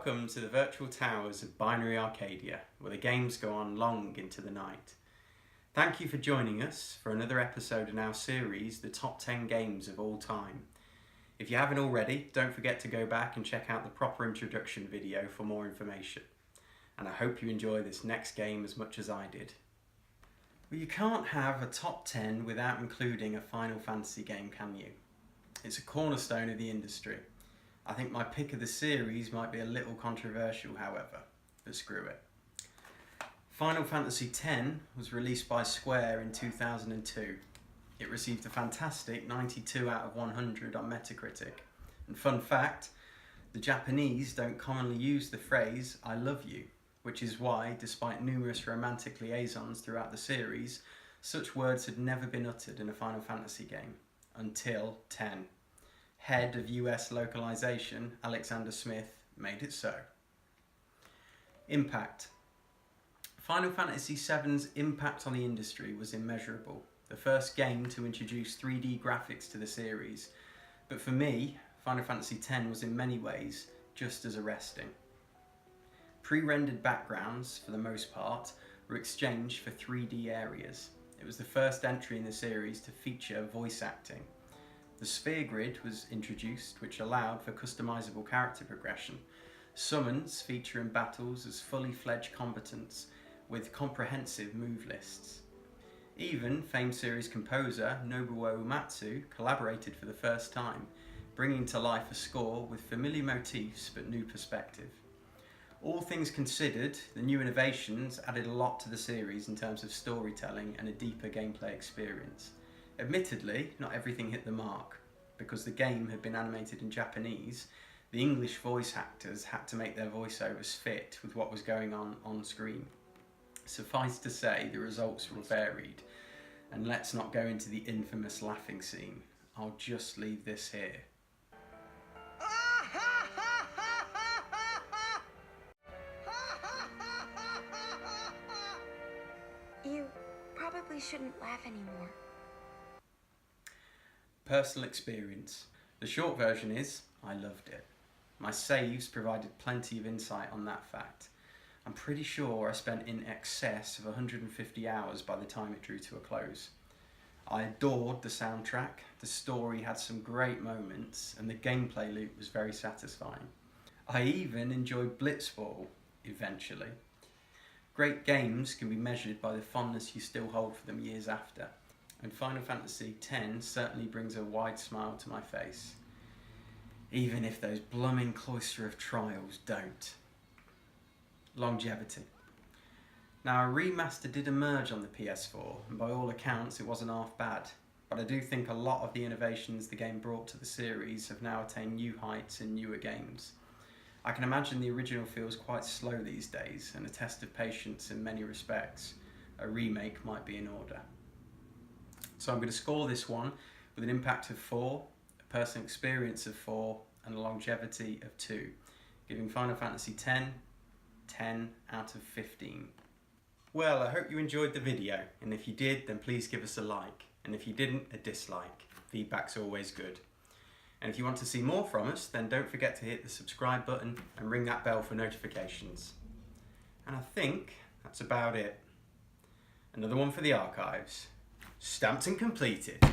Welcome to the virtual towers of Binary Arcadia, where the games go on long into the night. Thank you for joining us for another episode in our series, The Top 10 Games of All Time. If you haven't already, don't forget to go back and check out the proper introduction video for more information. And I hope you enjoy this next game as much as I did. Well, you can't have a top 10 without including a Final Fantasy game, can you? It's a cornerstone of the industry. I think my pick of the series might be a little controversial, however, but screw it. Final Fantasy X was released by Square in 2002. It received a fantastic 92 out of 100 on Metacritic. And fun fact, the Japanese don't commonly use the phrase "I love you," which is why, despite numerous romantic liaisons throughout the series, such words had never been uttered in a Final Fantasy game, until 10. Head of US localization, Alexander Smith, made it so. Impact. Final Fantasy VII's impact on the industry was immeasurable. The first game to introduce 3D graphics to the series. But for me, Final Fantasy X was in many ways just as arresting. Pre-rendered backgrounds, for the most part, were exchanged for 3D areas. It was the first entry in the series to feature voice acting. The sphere grid was introduced, which allowed for customizable character progression. Summons feature in battles as fully fledged combatants with comprehensive move lists. Even famed series composer Nobuo Uematsu collaborated for the first time, bringing to life a score with familiar motifs but new perspective. All things considered, the new innovations added a lot to the series in terms of storytelling and a deeper gameplay experience. Admittedly, not everything hit the mark. Because the game had been animated in Japanese, the English voice actors had to make their voiceovers fit with what was going on screen. Suffice to say, the results were varied. And let's not go into the infamous laughing scene. I'll just leave this here. You probably shouldn't laugh anymore. Personal experience. The short version is, I loved it. My saves provided plenty of insight on that fact. I'm pretty sure I spent in excess of 150 hours by the time it drew to a close. I adored the soundtrack, the story had some great moments, and the gameplay loop was very satisfying. I even enjoyed Blitzball, eventually. Great games can be measured by the fondness you still hold for them years after. And Final Fantasy X certainly brings a wide smile to my face, even if those blooming cloister of trials don't. Longevity. Now, a remaster did emerge on the PS4, and by all accounts it wasn't half bad, but I do think a lot of the innovations the game brought to the series have now attained new heights in newer games. I can imagine the original feels quite slow these days, and a test of patience in many respects. A remake might be in order. So I'm going to score this one with an impact of 4, a personal experience of 4, and a longevity of 2, giving Final Fantasy X 10 out of 15. Well, I hope you enjoyed the video, and if you did, then please give us a like, and if you didn't, a dislike. Feedback's always good. And if you want to see more from us, then don't forget to hit the subscribe button and ring that bell for notifications. And I think that's about it. Another one for the archives. Stamped and completed.